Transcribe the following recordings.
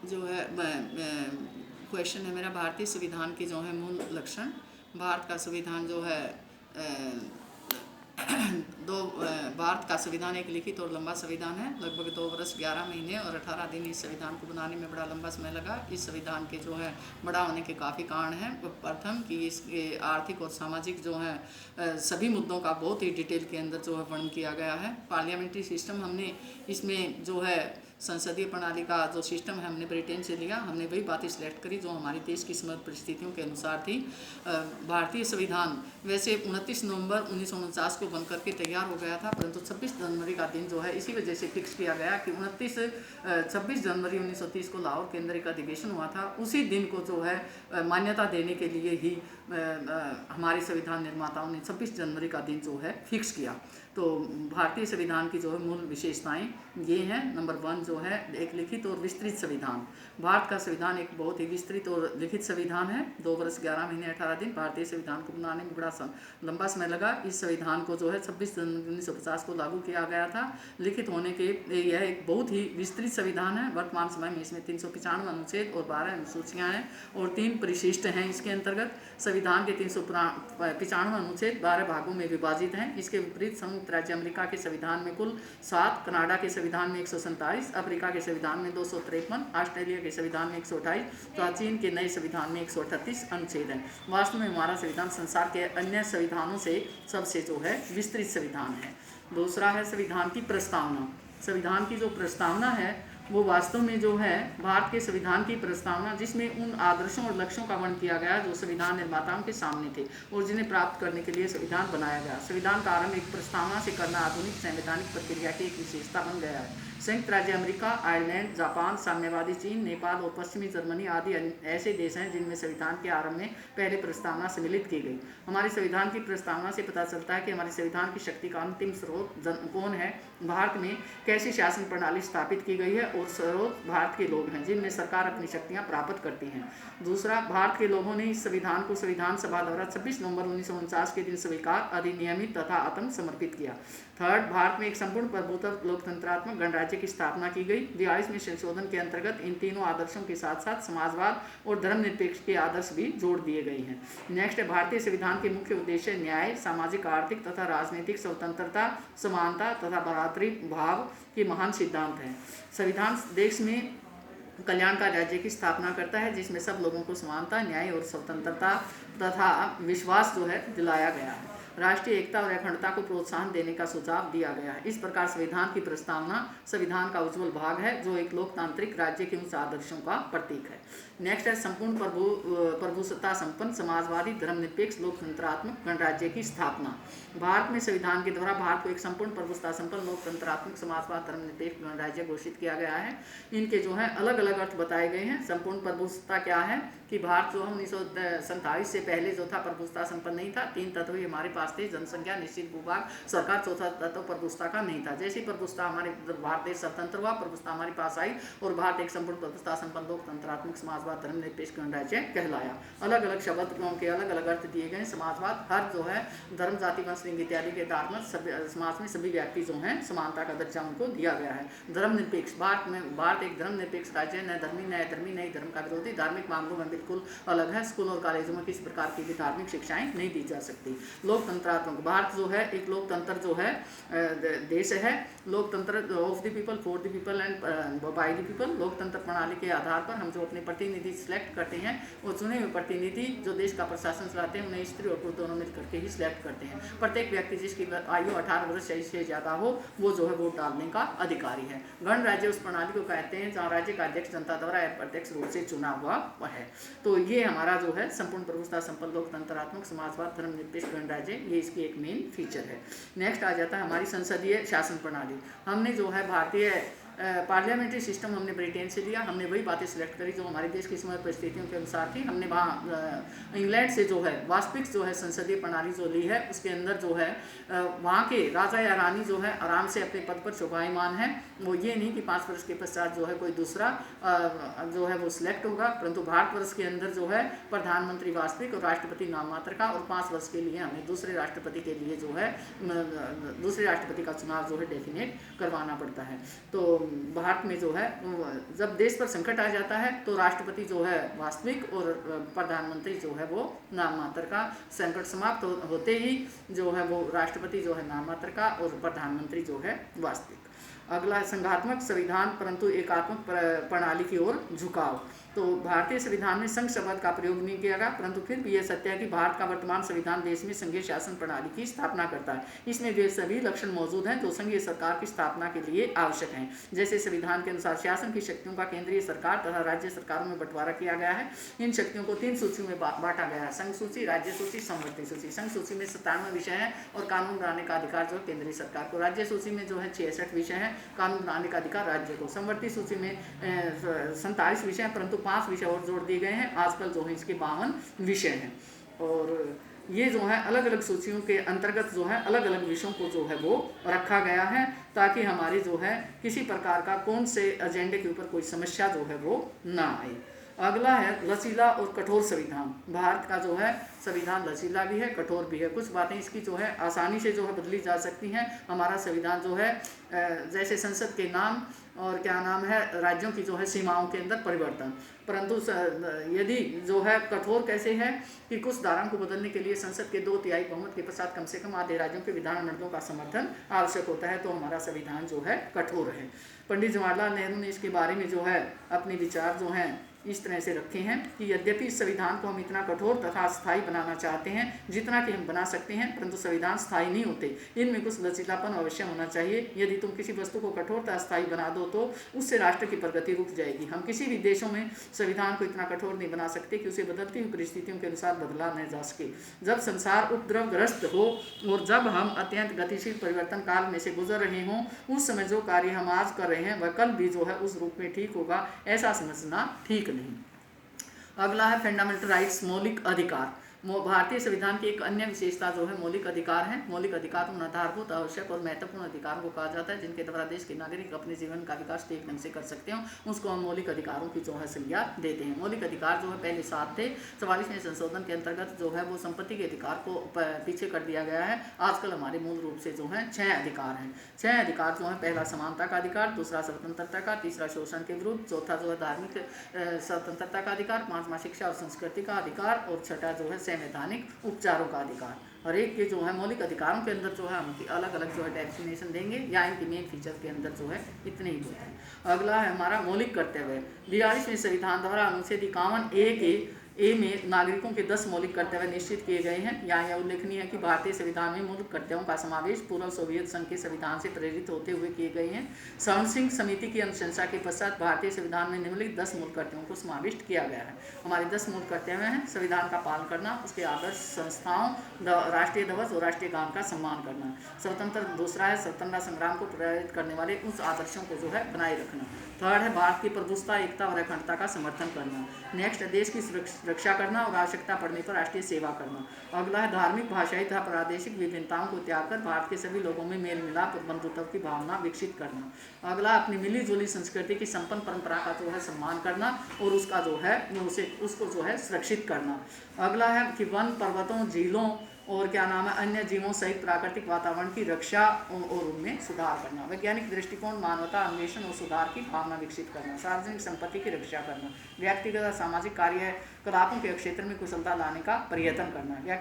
जो है क्वेश्चन है मेरा, भारतीय संविधान के जो है मूल लक्षण। भारत का संविधान जो है भारत का संविधान एक लिखित और लंबा संविधान है। लगभग 2 वर्ष 11 महीने और 18 दिन इस संविधान को बनाने में बड़ा लंबा समय लगा। इस संविधान के जो है बड़ा होने के काफ़ी कारण हैं। प्रथम कि इसके आर्थिक और सामाजिक जो है सभी मुद्दों का बहुत ही डिटेल के अंदर जो है वर्णन किया गया है। पार्लियामेंट्री सिस्टम हमने इसमें जो है संसदीय प्रणाली का जो सिस्टम है हमने ब्रिटेन से लिया। हमने वही बातें सिलेक्ट करी जो हमारी देश की समग्र परिस्थितियों के अनुसार थी। भारतीय संविधान वैसे 29 नवंबर 1949 को बन करके तैयार हो गया था, परंतु 26 जनवरी का दिन जो है इसी वजह से फिक्स किया गया कि 26 जनवरी 1930 को लाहौर के अंदर एक अधिवेशन हुआ था। उसी दिन को जो है मान्यता देने के लिए ही हमारे संविधान निर्माताओं ने 26 जनवरी का दिन जो है फिक्स किया। तो भारतीय संविधान की जो है मूल विशेषताएं ये हैं। नंबर 1 जो है एक लिखित और विस्तृत संविधान। भारत का संविधान एक बहुत ही विस्तृत और लिखित संविधान है। 2 वर्ष 11 महीने 18 दिन भारतीय संविधान को बनाने में बड़ा लंबा समय लगा। इस संविधान को जो है 26 जनवरी 1950 को लागू किया गया था। लिखित होने के यह एक बहुत ही विस्तृत संविधान है। वर्तमान समय में इसमें 395 अनुच्छेद और 12 अनुसूचियाँ हैं और 3 परिशिष्ट हैं। इसके अंतर्गत संविधान के 395 अनुच्छेद 12 भागों में विभाजित हैं। इसके विपरीत संयुक्त राज्य अमेरिका के संविधान में कुल 7, कनाडा के संविधान में 147, अफ्रीका के संविधान में 253, ऑस्ट्रेलिया के संविधान में 128 तथा चीन के नए संविधान में 138 अनुच्छेद हैं। वास्तव में हमारा संविधान संसार के अन्य संविधानों से सबसे जो है विस्तृत संविधान है। दूसरा है संविधान की प्रस्तावना। संविधान की जो प्रस्तावना है वो वास्तव में जो है भारत के संविधान की प्रस्तावना, जिसमें उन आदर्शों और लक्ष्यों का वर्णन किया गया जो संविधान निर्माताओं के सामने थे और जिन्हें प्राप्त करने के लिए संविधान बनाया गया। संविधान का आरंभ एक प्रस्तावना से करना आधुनिक संवैधानिक प्रक्रिया की एक विशेषता बन गया है। संयुक्त राज्य अमेरिका, आयरलैंड, जापान, साम्यवादी चीन, नेपाल और पश्चिमी जर्मनी आदि ऐसे देश हैं जिनमें संविधान के आरंभ में पहले प्रस्तावना सम्मिलित की गई। हमारे संविधान की प्रस्तावना से पता चलता है कि हमारे संविधान की शक्ति का अंतिम स्रोत कौन है, भारत में कैसी शासन प्रणाली स्थापित की गई है और स्रोत भारत के लोग हैं जिनमें सरकार अपनी शक्तियां प्राप्त करती हैं। दूसरा, भारत के लोगों ने इस संविधान को संविधान सभा द्वारा 26 नवंबर 1949 के दिन स्वीकार, अधिनियमित तथा आत्म समर्पित किया। थर्ड, भारत में एक संपूर्ण प्रभुत्व लोकतंत्रात्मक गणराज्य की स्थापना की गई। 42वें संशोधन के अंतर्गत इन तीनों आदर्शों के साथ साथ समाजवाद और धर्मनिरपेक्ष के आदर्श भी जोड़ दिए गए हैं। नेक्स्ट है भारतीय संविधान के मुख्य उद्देश्य न्याय, सामाजिक, आर्थिक तथा राजनीतिक स्वतंत्रता, समानता तथा भ्रातृ भाव के महान सिद्धांत हैं। संविधान देश में कल्याणकारी राज्य की स्थापना करता है जिसमें सब लोगों को समानता, न्याय और स्वतंत्रता तथा विश्वास जो है दिलाया गया है। राष्ट्रीय एकता और अखंडता को प्रोत्साहन देने का सुझाव दिया गया है। इस प्रकार संविधान की प्रस्तावना संविधान का उज्जवल भाग है जो एक लोकतांत्रिक राज्य के उच्च आदर्शों का प्रतीक है। नेक्स्ट है संपूर्ण प्रभुसत्ता संपन्न समाजवादी धर्मनिरपेक्ष लोकतंत्रात्मक गणराज्य की स्थापना। भारत में संविधान के द्वारा भारत को एक संपूर्ण प्रभुसत्ता संपन्न लोकतंत्रात्मक समाजवाद धर्मनिरपेक्ष गणराज्य घोषित किया गया है। इनके जो है अलग अलग अर्थ बताए गए हैं। संपूर्ण प्रभुसत्ता क्या है कि भारत जो 1947 से पहले जो था प्रभुसत्ता संपन्न नहीं था। 3 तत्व ही हमारे पास थे, जनसंख्या, निश्चित भूभाग, सरकार। चौथा तत्व प्रभुसत्ता का नहीं था। जैसे प्रभुसत्ता हमारे भारत देश स्वतंत्र हुआ, प्रभुसत्ता हमारे पास आई और भारत एक संपूर्ण प्रभुसत्ता संपन्न लोकतंत्रात्मक समाजवाद धर्मनिरपेक्ष गणराज्य कहलाया। अलग अलग शब्दों के अलग अलग अर्थ दिए गए। समाजवाद हर जो है धर्म, जाति, वंश, लिंग इत्यादि के आधार पर समाज में सभी व्यक्ति जो हैं समानता का दर्जा उनको दिया गया है। धर्मनिरपेक्ष, भारत एक धर्मनिरपेक्ष राज्य है। न धर्मी, न धर्मी, नहीं धर्म का विरोधी। धार्मिक मामलों में बिल्कुल अलग है। स्कूल और कॉलेजों में किसी प्रकार की भी धार्मिक शिक्षाएं नहीं दी जा सकती। लोकतंत्रात्मक, भारत जो है एक लोकतंत्र जो है देश है। लोकतंत्र of the people, for the people and by the people. लोकतंत्र प्रणाली के आधार पर हम जो अपने प्रतिनिधि सिलेक्ट करते हैं वो चुने हुए प्रतिनिधि जो देश का प्रशासन चलाते हैं उन्हें स्त्री और पुरुष दोनों मिल करके ही सिलेक्ट करते हैं। प्रत्येक व्यक्ति जिसकी आयु 18 वर्ष से ज़्यादा हो वो जो है वोट डालने का अधिकारी है। गणराज्य उस प्रणाली को कहते हैं जहाँ राज्य का अध्यक्ष जनता द्वारा अप्रत्यक्ष रूप से चुना हुआ है। तो ये हमारा जो है संपूर्ण प्रभुसत्ता संपन्न लोकतंत्रात्मक समाजवाद धर्मनिरपेक्ष गणराज्य, ये इसकी एक मेन फीचर है। नेक्स्ट आ जाता है हमारी संसदीय शासन प्रणाली। हमने जो है भारतीय पार्लियामेंट्री सिस्टम हमने ब्रिटेन से लिया। हमने वही बातें सिलेक्ट करी जो हमारे देश की समय परिस्थितियों के अनुसार थी। हमने वहाँ इंग्लैंड से जो है वास्तविक जो है संसदीय प्रणाली जो ली है उसके अंदर जो है वहाँ के राजा या रानी जो है आराम से अपने पद पर शोभायमान है। वो ये नहीं कि 5 वर्ष के पश्चात जो है कोई दूसरा जो है वो सिलेक्ट होगा, परंतु भारतवर्ष के अंदर जो है प्रधानमंत्री वास्तविक और राष्ट्रपति नाम मात्र का, और 5 वर्ष के लिए हमें दूसरे राष्ट्रपति के लिए जो है दूसरे राष्ट्रपति का चुनाव जो है डेफिनेट करवाना पड़ता है। तो भारत में जो है जब देश पर संकट आ जाता है तो राष्ट्रपति जो है वास्तविक और प्रधानमंत्री जो है वो नाम मात्र का। संकट समाप्त होते ही जो है वो राष्ट्रपति जो है नाम मात्र का और प्रधानमंत्री जो है वास्तविक। अगला संघात्मक संविधान परंतु एकात्मक प्रणाली की ओर झुकाव। तो भारतीय संविधान में संघ शब्द का प्रयोग नहीं किया गया, परंतु फिर भी यह सत्य है कि भारत का वर्तमान संविधान देश में संघीय शासन प्रणाली की स्थापना करता है। इसमें वे सभी लक्षण मौजूद हैं जो संघीय सरकार की स्थापना के लिए आवश्यक हैं। जैसे संविधान के अनुसार शासन की शक्तियों का केंद्रीय सरकार तथा राज्य सरकारों में बंटवारा किया गया है। इन शक्तियों को 3 सूचियों में बांटा गया है, संघ सूची, राज्य सूची, समवर्ती सूची। संघ सूची में 57 विषय हैं और कानून बनाने का अधिकार जो है केंद्रीय सरकार को। राज्य सूची में जो है 66 विषय हैं, कानून बनाने का अधिकार राज्य को। समवर्ती सूची में 47 विषय हैं, परंतु 5 विषय और जोड़ दिए गए हैं। आजकल जो है इसके 52 विषय हैं। और ये जो है अलग अलग सूचियों के अंतर्गत जो है अलग अलग विषयों को जो है वो रखा गया है ताकि हमारी जो है किसी प्रकार का कौन से एजेंडे के ऊपर कोई समस्या जो है वो ना आए। अगला है लचीला और कठोर संविधान। भारत का जो है संविधान लचीला भी है, कठोर भी है। कुछ बातें इसकी जो है आसानी से जो है बदली जा सकती हैं। हमारा संविधान जो है जैसे संसद के नाम और क्या नाम है राज्यों की जो है सीमाओं के अंदर परिवर्तन, परंतु यदि जो है कठोर कैसे है कि कुछ धाराओं को बदलने के लिए संसद के 2/3 बहुमत के पश्चात कम से कम आधे राज्यों के विधानमंडलों का समर्थन आवश्यक होता है, तो हमारा संविधान जो है कठोर है। पंडित जवाहरलाल नेहरू ने इसके बारे में जो है अपने विचार जो हैं इस तरह से रखे हैं कि यद्यपि इस संविधान को हम इतना कठोर तथा स्थायी बनाना चाहते हैं जितना कि हम बना सकते हैं, परंतु संविधान स्थायी नहीं होते, इनमें कुछ लचीलापन अवश्य होना चाहिए। यदि तुम किसी वस्तु को कठोर तथा स्थायी बना दो तो उससे राष्ट्र की प्रगति रुक जाएगी। हम किसी भी देशों में संविधान को इतना कठोर नहीं बना सकते कि उसे बदलती हुई परिस्थितियों के अनुसार बदला न जा सके। जब संसार उपद्रवग्रस्त हो और जब हम अत्यंत गतिशील परिवर्तन काल में से गुजर रहे हों, उस समय जो कार्य हम आज कर रहे हैं वह कल भी जो है उस रूप में ठीक होगा, ऐसा समझना ठीक नहीं। अगला है फंडामेंटल राइट्स, मौलिक अधिकार। भारतीय संविधान की एक अन्य विशेषता जो है मौलिक अधिकार है। मौलिक अधिकार उन आधारभूत आवश्यक और महत्वपूर्ण अधिकारों को कहा जाता है जिनके द्वारा देश के नागरिक अपने जीवन का विकास ठीक ढंग से कर सकते हो, उसको हम मौलिक अधिकारों की जो है संज्ञा देते हैं। मौलिक अधिकार जो है पहले 7 थे, 44वें संशोधन के अंतर्गत जो है वो संपत्ति के अधिकार को पीछे कर दिया गया है। आजकल हमारे मूल रूप से जो है 6 अधिकार हैं। 6 अधिकार जो है पहला समानता का अधिकार, दूसरा स्वतंत्रता का, तीसरा शोषण के विरुद्ध, चौथा जो है धार्मिक स्वतंत्रता का अधिकार, 5वां शिक्षा और संस्कृति का अधिकार और छठा जो है संवैधानिक उपचारों का अधिकार। और एक के जो है मौलिक अधिकारों के अंदर जो है हम अलग अलग जो है डेफिनेशन देंगे या इनके मेन फीचर के अंदर जो है इतने ही होते हैं। अगला है हमारा मौलिक कर्तव्य। 42वें संविधान द्वारा अनुच्छेद 51A के में नागरिकों के 10 मौलिक कर्तव्य निश्चित किए गए हैं। यहाँ यह उल्लेखनीय है कि भारतीय संविधान में मौलिक कर्तव्यों का समावेश पूर्व सोवियत संघ के संविधान से प्रेरित होते हुए किए गए हैं। सहनसिंह समिति की अनुशंसा के पश्चात भारतीय संविधान में निम्नलिखित 10 मूल कर्तव्यों को समाविष्ट किया गया है। हमारे 10 मूल कर्तव्य हैं: संविधान का पालन करना, उसके आदर्श संस्थाओं, राष्ट्रीय ध्वज और राष्ट्रीय गान का सम्मान करना। स्वतंत्र दूसरा है स्वतंत्रता संग्राम को प्रेरित करने वाले उस आदर्शों को जो है बनाए रखना। थर्ड है भारत की प्रभुसत्ता, एकता और अखंडता का समर्थन करना। नेक्स्ट देश की रक्षा करना और आवश्यकता पड़ने पर राष्ट्रीय सेवा करना। अगला है धार्मिक, भाषाई तथा प्रादेशिक विभिन्नताओं को त्याग कर भारत के सभी लोगों में मेल मिलाप और बंधुत्व की भावना विकसित करना। अगला अपनी मिली जुली संस्कृति की संपन्न परंपरा का जो है सम्मान करना और उसका जो है उसको जो है सुरक्षित करना। अगला है कि वन, पर्वतों, झीलों और क्या नाम है अन्य जीवों सहित प्राकृतिक वातावरण की रक्षा और उनमें सुधार करना। वैज्ञानिक दृष्टिकोण, मानवता, अन्वेषण और सुधार की भावना विकसित करना। सार्वजनिक संपत्ति की रक्षा करना। व्यक्तिगत और सामाजिक कार्यकलापों के क्षेत्र में कुशलता लाने का प्रयत्न करना।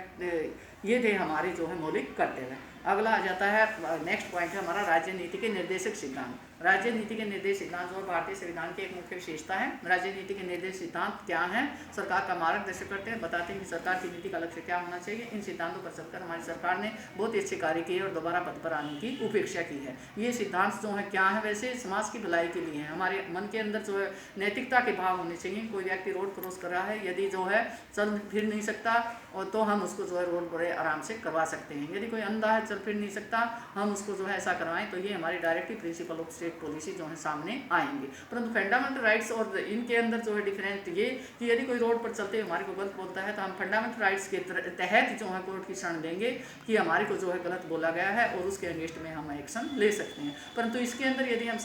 ये थे हमारे जो है मौलिक कर्तव्य। अगला आ जाता है नेक्स्ट पॉइंट है हमारा राज्य नीति के निर्देशक सिद्धांत। राज्य नीति के निर्देश सिद्धांत जो भारतीय संविधान की एक मुख्य विशेषता है। राज्य नीति के निर्देश सिद्धांत क्या हैं? सरकार का मार्गदर्शन करते हैं, बताते हैं कि सरकार की नीति का लक्ष्य क्या होना चाहिए। इन सिद्धांतों पर चलकर हमारी सरकार ने बहुत ही अच्छे कार्य किए और दोबारा पद पर आने की उपेक्षा की है। ये सिद्धांत जो है क्या है? वैसे समाज की भलाई के लिए है। हमारे मन के अंदर जो है नैतिकता के भाव होने चाहिए। कोई व्यक्ति रोड क्रॉस कर रहा है, यदि जो है चल फिर नहीं सकता और तो हम उसको जो है रोड बड़े आराम से करवा सकते हैं। यदि कोई अंधा है, चल फिर नहीं सकता, हम उसको जो है ऐसा करवाएं, तो ये हमारी directive principle of state policy जो है सामने आएंगे। परंतु फंडामेंटल राइट्स और इनके अंदर जो है डिफरेंट ये कि यदि कोई रोड पर चलते हुए हमारे को गलत बोलता है तो हम फंडामेंटल राइट्स के तहत जो है कोर्ट की शरण देंगे कि हमारे को जो है गलत बोला गया है और उसके अगेंस्ट में हम एक्शन ले सकते हैं। परंतु इसके अंदर यदि हम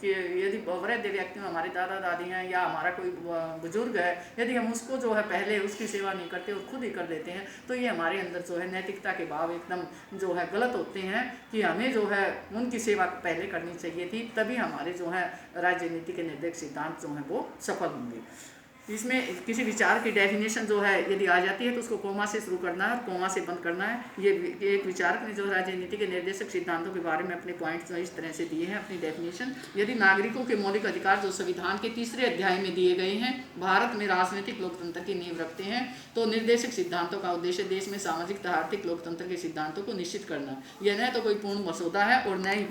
यदि वृद्ध व्यक्ति में हमारे दादा दादी हैं या हमारा कोई बुजुर्ग है, यदि हम उसको जो है पहले उसकी सेवा नहीं करते और खुद ही कर देते हैं तो ये हमारे अंदर जो है नैतिकता के भाव एकदम जो है गलत होते हैं कि हमें जो है उनकी सेवा पहले करनी चाहिए थी रहेगी, तभी हमारे जो है राजनीति के निर्देशक सिद्धांत जो हैं वो सफल होंगे। इसमें किसी विचार की डेफिनेशन जो है यदि आ जाती है तो उसको कोमा से शुरू करना है और कोमा से बंद करना है। ये एक विचारक ने जो राजनीति के निर्देशक सिद्धांतों के बारे में अपने पॉइंट्स इस तरह से दिए हैं अपनी डेफिनेशन। यदि नागरिकों के मौलिक अधिकार जो संविधान के 3रे अध्याय में दिए गए हैं भारत में राजनीतिक लोकतंत्र की नींव रखते हैं, तो निर्देशक सिद्धांतों का उद्देश्य देश में सामाजिक तथा आर्थिक लोकतंत्र के सिद्धांतों को निश्चित करना। यह न तो कोई पूर्ण मसौदा है और न ही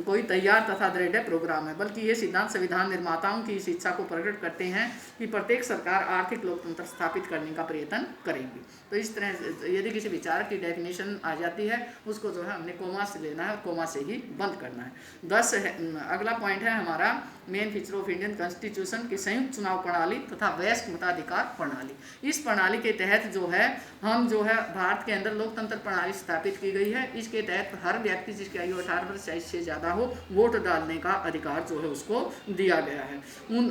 कोई तैयार तथा दृढ़ प्रोग्राम है, बल्कि ये सिद्धांत संविधान निर्माताओं की इस इच्छा को प्रकट करते हैं कि प्रत्येक सरकार आर्थिक लोकतंत्र स्थापित करने का प्रयत्न करेगी। तो इस तरह यदि किसी विचारक की डेफिनेशन आ जाती है उसको जो है हमने कोमा से लेना है और कोमा से ही बंद करना है। 10 है अगला पॉइंट है हमारा main feature of Indian constitution की संयुक्त चुनाव प्रणाली तथा वयस्क मताधिकार प्रणाली। इस प्रणाली के तहत जो है हम जो है भारत के अंदर लोकतंत्र प्रणाली स्थापित की गई है। इसके तहत हर व्यक्ति जिसकी आयु 18 वर्ष से ज़्यादा हो वोट डालने का अधिकार जो है उसको दिया गया है। उन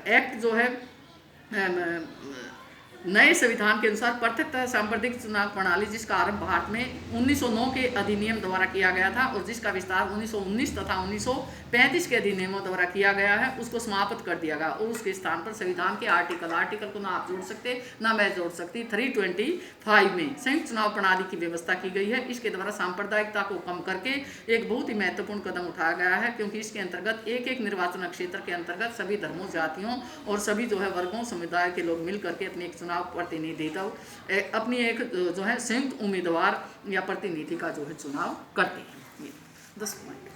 एक्ट जो है नए संविधान के अनुसार प्रत्यक्ष तथा सांप्रदायिक चुनाव प्रणाली जिसका आरंभ भारत में 1909 के अधिनियम द्वारा किया गया था और जिसका विस्तार 1919 तथा 1935 के अधिनियमों द्वारा किया गया है उसको समाप्त कर दिया गया और उसके स्थान पर संविधान के आर्टिकल को ना आप जोड़ सकते ना मैं जोड़ सकती 325 में संयुक्त चुनाव प्रणाली की व्यवस्था की गई है। इसके द्वारा सांप्रदायिकता को कम करके एक बहुत ही महत्वपूर्ण कदम उठाया गया है, क्योंकि इसके अंतर्गत एक एक निर्वाचन क्षेत्र के अंतर्गत सभी धर्मों जातियों और सभी जो है वर्गों समुदाय के लोग मिल करके अपनी एक प्रतिनिधित्व अपनी एक जो है संयुक्त उम्मीदवार या प्रतिनिधि का जो है चुनाव करते हैं। 10 पॉइंट।